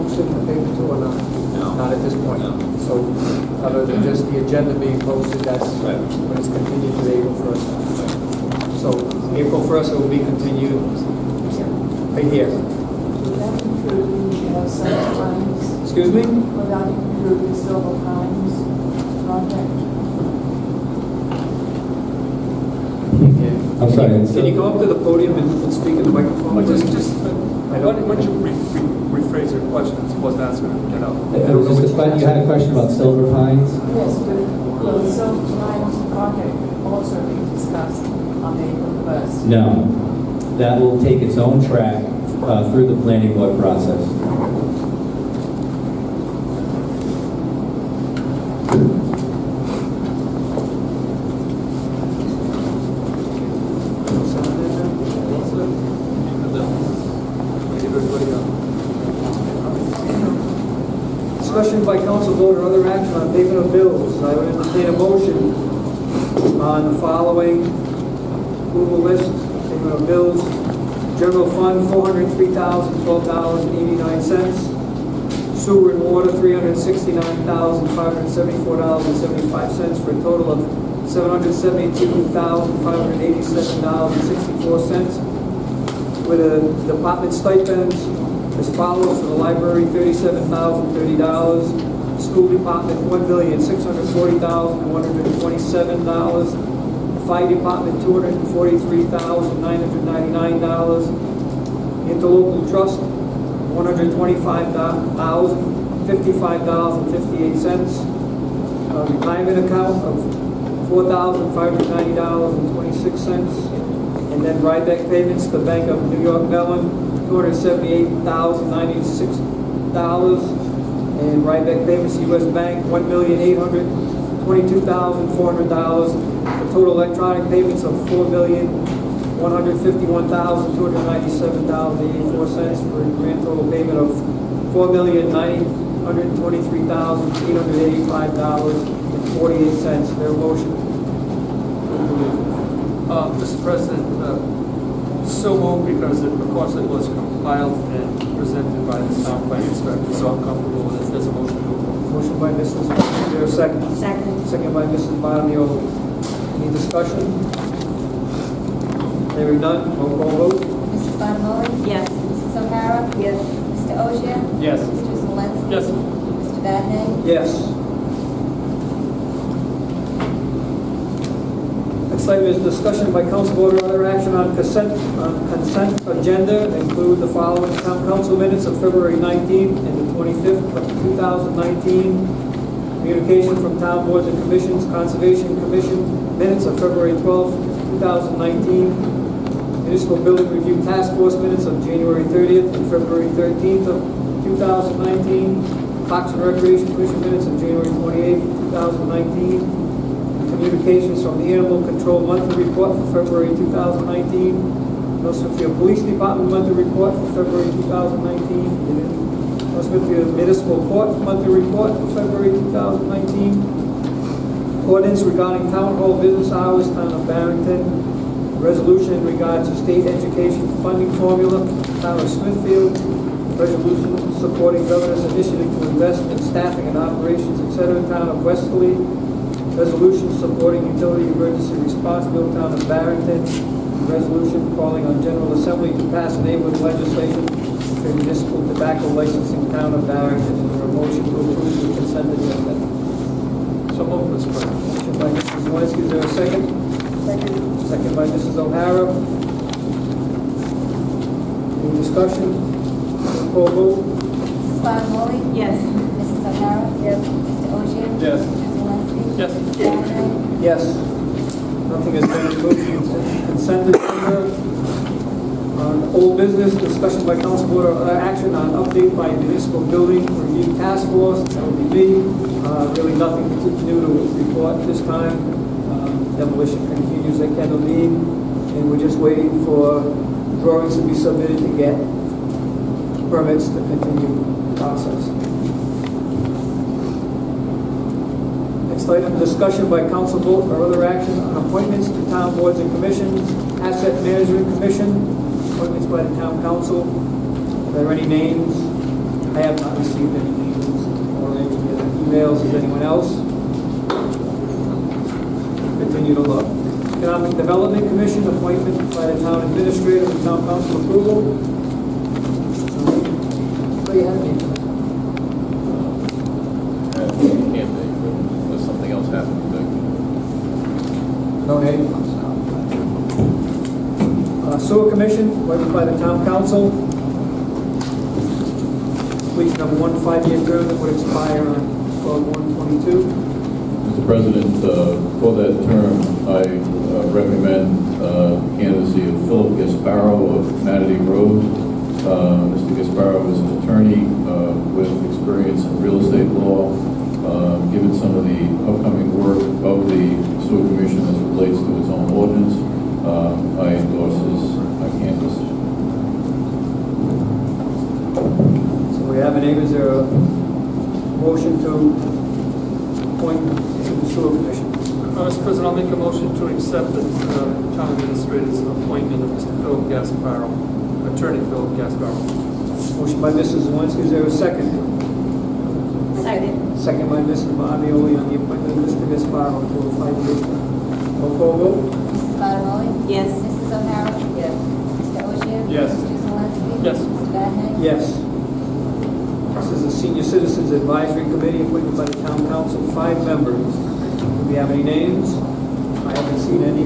posted in the paper too or not? No. Not at this point? No. So, other than just the agenda being posted, that's Right. when it's continued to April 1st. So, April 1st it will be continued right here. Will that include Silver Pines? Excuse me? Will that include the Silver Pines project? I'm sorry. Can you go up to the podium and speak in the microphone? Why don't you rephrase your question? It wasn't asking to get out. It was just a question, you had a question about Silver Pines? Yes, but will the Silver Pines project also be discussed on April 1st? No. That will take its own track through the planning board process. Discussion by council vote or other action on payment of bills. I would entertain a motion on the following approval list, payment of bills. General fund, $403,012.89. Sewer and water, $369,574.75 for a total of $772,587.64. With a department stipends as follows: for the library, $37,030. School department, $1,640,127. Fire department, $243,999. Interlocal trust, $125,055.58. Retirement account of $4,590.26. And then Ryback payments to Bank of New York Mellon, $278,096. And Ryback payments to U.S. Bank, $1,822,400. The total electronic payments of $4,151,297.84 for a grand total payment of $4,923,885.48. Their motion. Mr. President, so moved because of course it was compiled and presented by the town planning inspector, so I'm comfortable with it. There's a motion to approve. Motion by Mrs. Is there a second? Second. Second by Mrs. Bonioli. Any discussion? Hearing none, roll call vote. Mrs. Bonioli? Yes. Mrs. O'Hara? Yes. Mr. Oshia? Yes. Mr. Zelinski? Yes. Mr. Vadney, Yes. Next item is discussion by council vote or other action on consent agenda. Include the following: town council minutes of February 19th and the 25th of 2019. Communication from town boards and commissions. Conservation Commission minutes of February 12th, 2019. Municipal Building Review Task Force minutes of January 30th and February 13th of 2019. Parks and Recreation Commission minutes of January 28th, 2019. Communications from the Animal Control Monthly Report for February 2019. Smithfield Police Department Monthly Report for February 2019. Smithfield Municipal Court Monthly Report for February 2019. Ordinance regarding Town Hall business hours, Town of Barrington. Resolution in regards to state education funding formula, Town of Smithfield. Resolution supporting governor's initiative to invest in staffing and operations, etc., Town of Westerly. Resolution supporting utility emergency response bill, Town of Barrington. Resolution calling on General Assembly to pass neighborhood legislation for municipal tobacco licensing, Town of Barrington. Is there a motion to approve the consent agenda? So moved, Mr. President. Motion by Mrs. Zelinski. Is there a second? Second. Second by Mrs. O'Hara. Any discussion? Roll call vote. Mrs. Bonioli? Yes. Mrs. O'Hara? Yes. Mr. Oshia? Yes. Mr. Zelinski? Yes. Mr. Vadney, Yes. Nothing has been removed from the consent agenda. On old business, discussion by council board or other action on update by municipal building review task force, that would be me. Really nothing new to report this time. Demolition continues at Kendall Mead, and we're just waiting for drawings to be submitted to get permits to continue the process. Next item, discussion by council vote or other action on appointments to town boards and commissions. Asset Management Commission, appointments by the town council. Are there any names? I have not received any names or any emails. Is anyone else? Continue to look. Economic Development Commission, appointment by the town administrator with town council approval. What do you have? Unless something else happened. No name. Sewer Commission, appointed by the town council. Please, number one, 5-year term that would expire on 12/1/22. Mr. President, for that term, I recommend candidacy of Philip Gasparo of Matity Road. Mr. Gasparo is an attorney with experience in real estate law. Given some of the upcoming work of the Sewer Commission as it relates to its own ordinance, I endorse his candidacy. So we have a name. Is there a motion to appoint to the Sewer Commission? Mr. President, I'll make a motion to accept the town administrator's appointment of Mr. Philip Gasparo, Attorney Philip Gasparo. Motion by Mrs. Zelinski. Is there a second? Second. Second by Mrs. Bottomoli on the appointment of Mr. Gasparo to a 5-year term. Roll call vote. Mrs. Bottomoli? Yes. Mrs. O'Hara? Yes. Mr. Oshia? Yes. Mr. Zelinski? Yes. Mr. Vadeney? Yes. This is the Senior Citizens Advisory Committee appointed by the town council, 5 members. Do we have any names? I haven't seen any.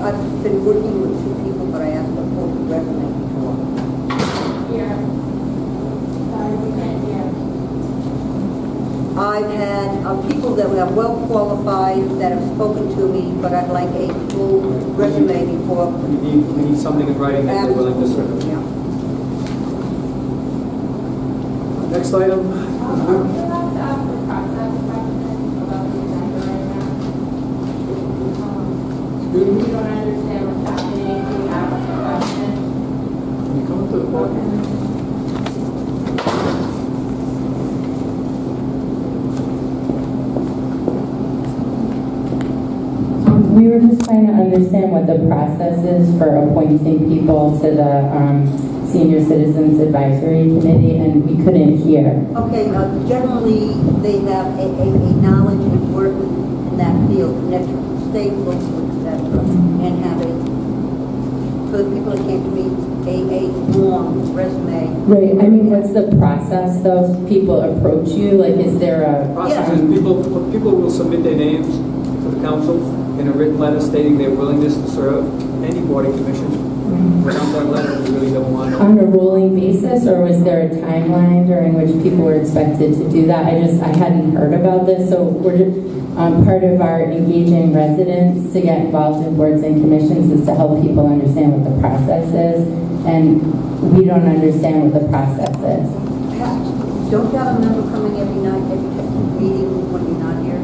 I've been working with 2 people, but I asked them for the resume before. Here. Sorry, we can't hear. I've had people that are well qualified that have spoken to me, but I'd like a full resume before. We need something in writing that they're willing to serve. Yeah. Next item. You're allowed to ask the process question about the agenda right now. If you don't understand what's happening, you ask the question. Can you come up to the podium? We were just trying to understand what the process is for appointing people to the Senior Citizens Advisory Committee, and we couldn't hear. Okay, generally, they have a knowledge and work in that field, connected to state, local, etc., and have for the people that came to me, a long resume. Right, I mean, what's the process, though? People approach you, like, is there a... Process is people will submit their names to the council in a written letter stating their willingness to serve any board or commission. Without that letter, we really don't want to. On a rolling basis, or was there a timeline during which people were expected to do that? I hadn't heard about this, so we're just, part of our engaging residents to get involved in boards and commissions is to help people understand what the process is, and we don't understand what the process is. Don't you have a member coming every night, every meeting when you're not here?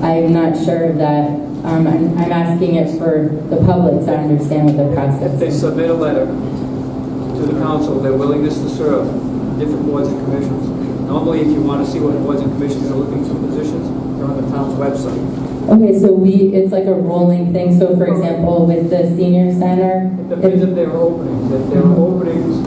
I'm not sure of that. I'm asking it for the public to understand what the If process they is. submit a letter to the council, their willingness to serve different boards and commissions. Normally, if you want to see what boards and commissions are looking for positions, they're on the town's website. Okay, so it's like a rolling thing. So for example, with the senior center, It depends if there are openings. If there are openings,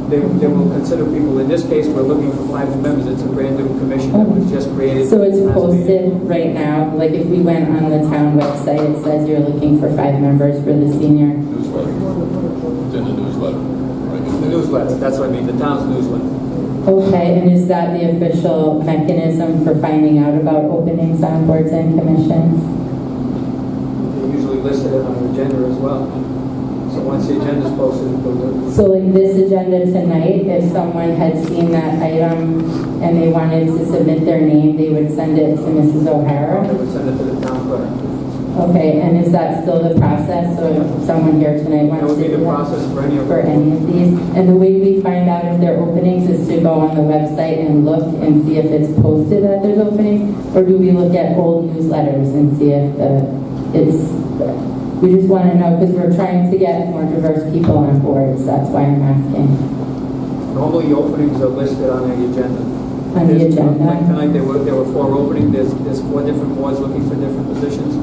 they will consider people. In this case, we're looking for 5 new members. It's a brand new commission that was just created. so it's last meeting. posted right now. Like if we went on the town website, it says you're looking for 5 members for the senior. Newsletter. It's in the newsletter. The newsletter, that's what I mean, the town's newsletter. Okay, and is that the official mechanism for finding out about openings on boards and commissions? They usually listed it on the agenda as well. So once the agenda's posted, it goes up. So like this agenda tonight, if someone had seen that item and they wanted to submit their name, they would send it to Mrs. O'Hara? They would send it to the town clerk. Okay, and is that still the process? So if someone here tonight That wants would be to the process for any of for them. any of these? And the way we find out if there are openings is to go on the website and look and see if it's posted that there's openings? Or do we look at old newsletters and see if we just want to know, because we're trying to get more diverse people on boards. That's why I'm asking. Normally, openings are listed on the agenda. On the agenda? Like tonight, there were 4 openings. There's 4 different boards looking for different positions.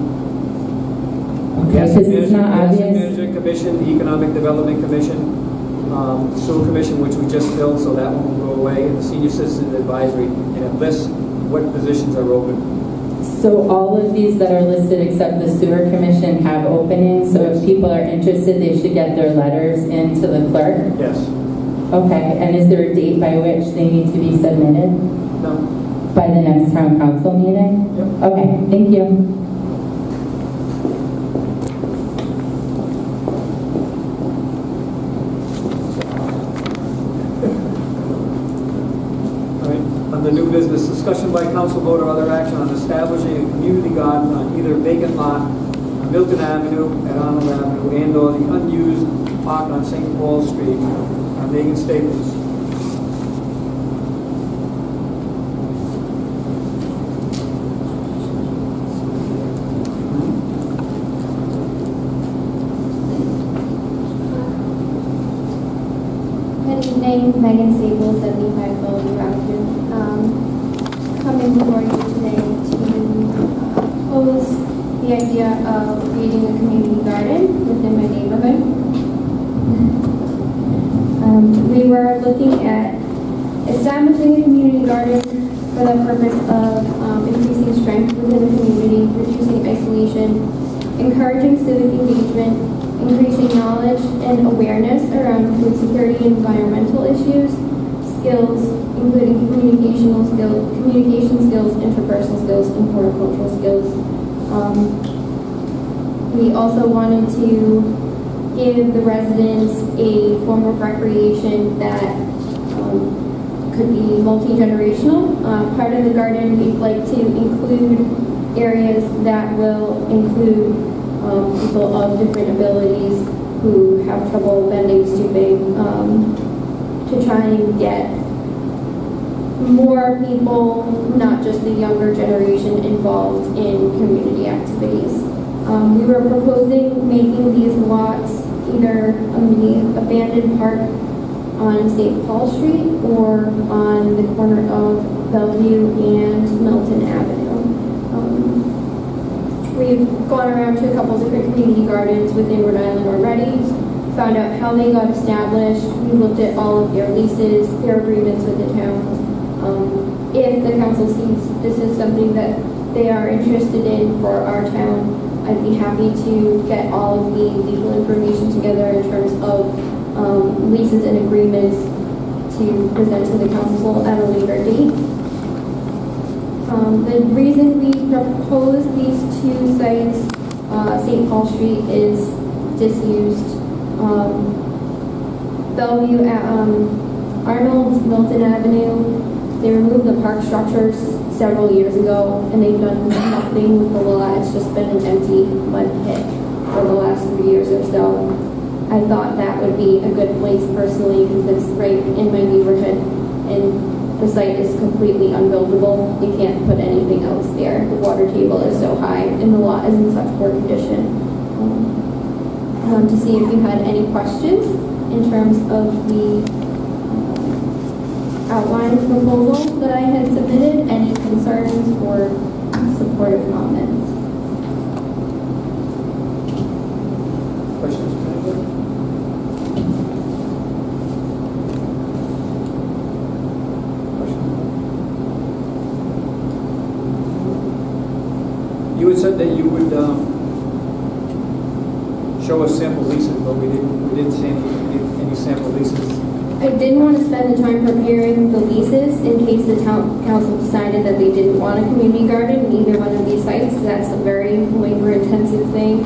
Okay, because it's not The Asset obvious. Management Commission, the Economic Development Commission, Sewer Commission, which we just filled, so that one will go away, and the Senior Citizen Advisory, and it lists what positions are open. So all of these that are listed except the sewer commission have openings, so if people are interested, they should get their letters into the clerk? Yes. Okay, and is there a date by which they need to be submitted? No. By the next town council meeting? Yep. Okay, thank you. All right. On the new business, discussion by council vote or other action on establishing a community garden on either vacant lot on Milton Avenue, at Arnold Avenue, and/or the unused park on St. Paul Street, on Megan Staples. Good evening, Megan Staples, 75 Bellevue Avenue. Coming before you today to propose the idea of creating a community garden within my neighborhood. We were looking at establishing a community garden for the purpose of increasing strength within the community, reducing isolation, encouraging civic engagement, increasing knowledge and awareness around food security and environmental issues, skills, including communication skills, interpersonal skills, and horticultural skills. We also wanted to give the residents a form of recreation that could be multi-generational. Part of the garden, we'd like to include areas that will include people of different abilities who have trouble bending, stooping, to try and get more people, not just the younger generation, involved in community activities. We were proposing making these lots either on the abandoned park on St. Paul Street or on the corner of Bellevue and Milton Avenue. We've gone around to a couple different community gardens within Rhode Island already, found out how they got established. We looked at all of their leases, their agreements with the towns. If the council sees this is something that they are interested in for our town, I'd be happy to get all of the legal information together in terms of leases and agreements to present to the council at a later date. The reason we proposed these two sites, St. Paul Street is disused. Bellevue, Arnold, Milton Avenue, they removed the park structures several years ago, and they've done nothing with the lot. It's just been an empty mud pit for the last 3 years or so. I thought that would be a good place personally because it's right in my neighborhood, and the site is completely unbuildable. You can't put anything else there. The water table is so high, and the lot is in such poor condition. I wanted to see if you had any questions in terms of the outline proposal that I had submitted, any concerns or supportive comments. Questions from anybody? You had said that you would show us sample leases, but we didn't see any sample leases. I didn't want to spend the time preparing the leases in case the town council decided that they didn't want a community garden in either one of these sites. That's a very labor-intensive thing.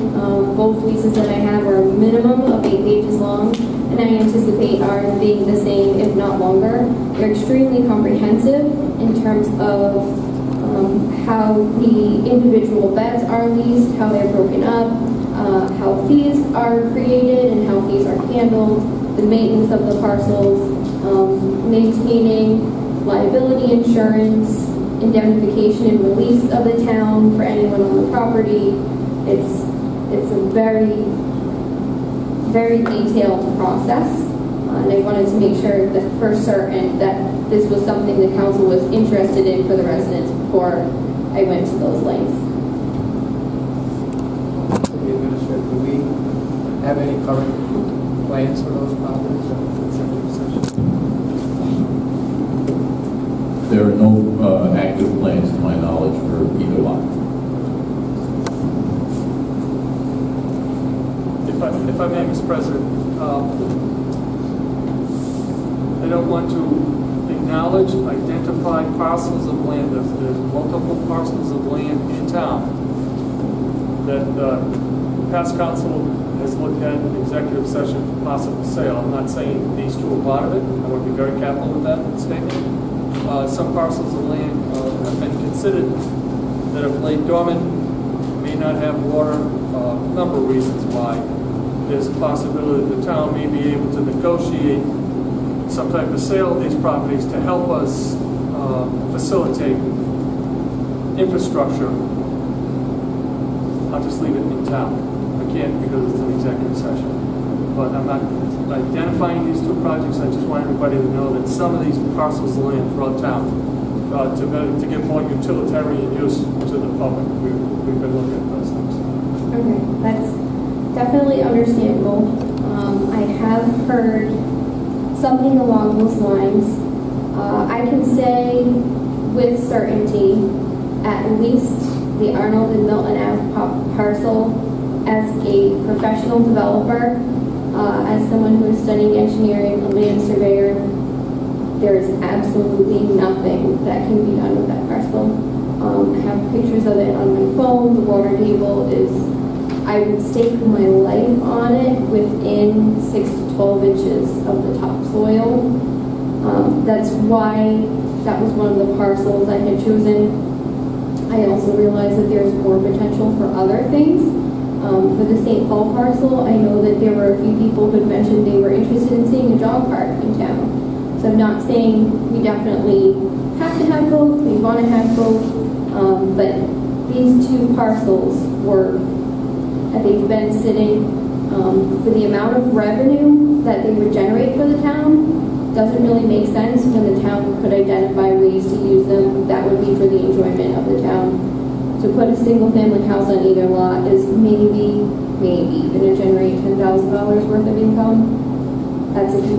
Both leases that I have are a minimum of 8 pages long, and I anticipate ours being the same, if not longer. They're extremely comprehensive in terms of how the individual beds are leased, how they're broken up, how fees are created and how fees are handled, the maintenance of the parcels, maintaining liability insurance, indemnification and release of the town for anyone on the property. It's a very, very detailed process, and I wanted to make sure that for certain that this was something the council was interested in for the residents before I went to those lengths. The administrator, do we have any current plans for those properties? there are no active plans, to my knowledge, for either lot. If I may, Mr. President, I don't want to acknowledge, identify parcels of land. There's multiple parcels of land in town that past council has looked at in executive session for possible sale. I'm not saying these two are part of it. I want to be very careful with that statement. Some parcels of land have been considered that have laid dormant, may not have water, a number of reasons why. There's a possibility that the town may be able to negotiate some type of sale of these properties to help us facilitate infrastructure. I'll just leave it in town. I can't because it's an executive session. But I'm not identifying these two projects. I just want everybody to know that some of these parcels of land throughout town to give more utilitarian use to the public. We've been looking at those things. Okay, that's definitely understandable. I have heard something along those lines. I can say with certainty, at least the Arnold and Milton Ave parcel, as a professional developer, as someone who is studying engineering, a land surveyor, there is absolutely nothing that can be done with that parcel. I have pictures of it on my phone. The water table is, I would stake my life on it within 6 to 12 inches of the topsoil. That's why that was one of the parcels I had chosen. I also realized that there's more potential for other things. For the St. Paul parcel, I know that there were a few people who had mentioned they were interested in seeing a dog park in town. So I'm not saying we definitely have to have both, we want to have both, but these two parcels were, they've been sitting for the amount of revenue that they would generate for the town. Doesn't really make sense when the town could identify ways to use them that would be for the enjoyment of the town. To put a single-family house on either lot is maybe going to generate $10,000 worth of income. That's if you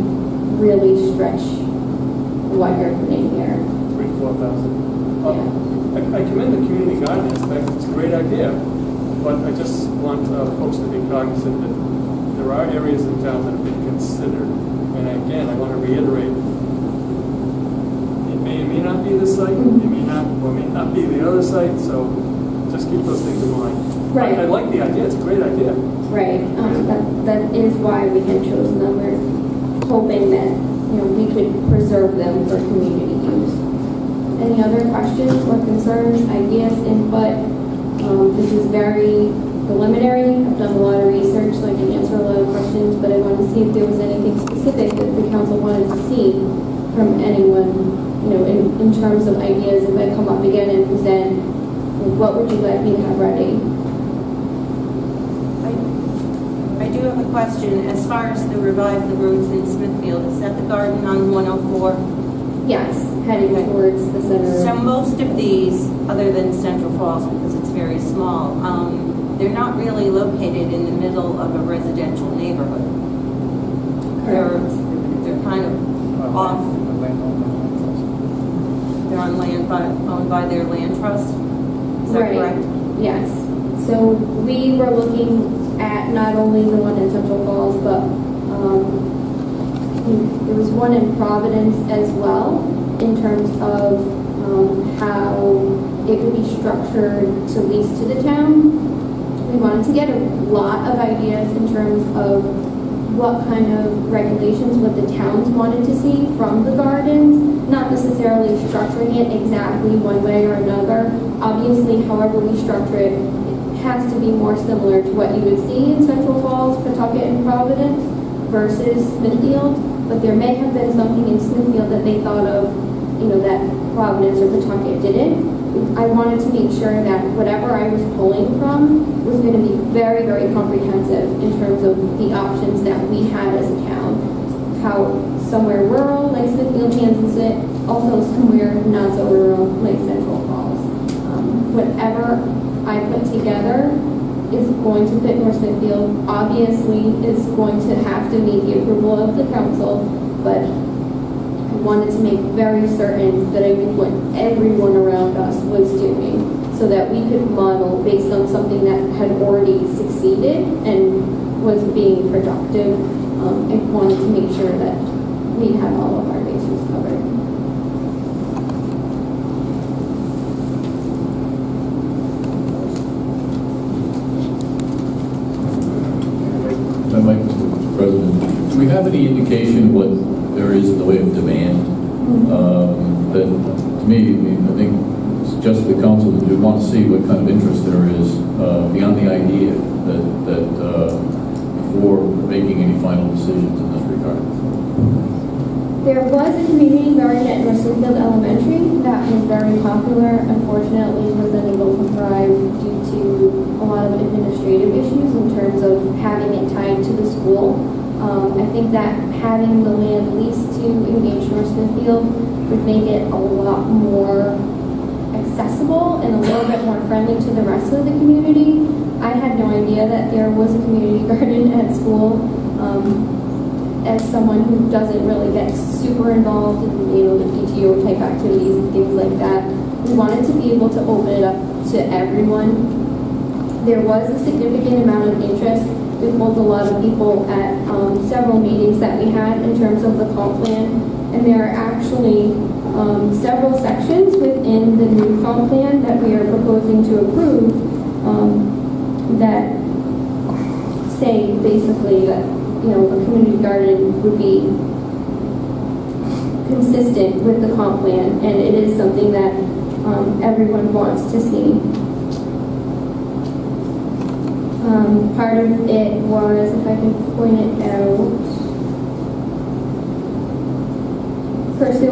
really stretch what you're putting here. 3,000-4,000. Yeah. I commend the community garden aspect. It's a great idea, but I just want folks to be cognizant that there are areas in town that have been considered. And again, I want to reiterate, it may not be the site, it may not be the other site, so just keep those things in mind. Right. I like the idea, it's a great idea. Right. That is why we had chosen them. We're hoping that we could preserve them for community use. Any other questions or concerns, ideas, input? This is very preliminary. I've done a lot of research, so I can answer a lot of questions, but I wanted to see if there was anything specific that the council wanted to see from anyone, in terms of ideas. If I come up again and present, what would you like me to have ready? I do have a question. As far as the Revive the Roads in Smithfield, is that the garden on 104? Yes, heading towards the center. So most of these, other than Central Falls, because it's very small, they're not really located in the middle of a residential neighborhood. They're kind of off. They're on land owned by their land trust. Is that correct? Yes. So we were looking at not only the one in Central Falls, but there was one in Providence as well, in terms of how it would be structured to lease to the town. We wanted to get a lot of ideas in terms of what kind of regulations what the towns wanted to see from the gardens, not necessarily structuring it exactly one way or another. Obviously, however we structure it, it has to be more similar to what you would see in Central Falls, Pawtucket, and Providence versus Smithfield. But there may have been something in Smithfield that they thought of, that Providence or Pawtucket didn't. I wanted to make sure that whatever I was pulling from was going to be very, very comprehensive in terms of the options that we had as a town. How somewhere rural like Smithfield, Kansas, it also somewhere not so rural like Central Falls. Whatever I put together is going to fit North Smithfield. Obviously, it's going to have to meet the approval of the council, but I wanted to make very certain that I knew what everyone around us was doing so that we could model based on something that had already succeeded and was being productive. And wanted to make sure that we had all of our bases covered. I'd like, Mr. President, do we have any indication what there is in the way of demand? That, to me, I think it's just the council that we want to see what kind of interest there is beyond the idea that before making any final decisions in this regard. There was a community garden at Smithfield Elementary that was very popular. Unfortunately, it was unable to thrive due to a lot of administrative issues in terms of having it tied to the school. I think that having the land leased to Engage North Smithfield would make it a lot more accessible and a little bit more friendly to the rest of the community. I had no idea that there was a community garden at school. As someone who doesn't really get super involved in, the PTO type activities and things like that, we wanted to be able to open it up to everyone. There was a significant amount of interest. We pulled a lot of people at several meetings that we had in terms of the comp plan, and there are actually several sections within the new comp plan that we are proposing to approve that say basically that a community garden would be consistent with the comp plan, and it is something that everyone wants to see. Part of it was, if I can point it out, pursuant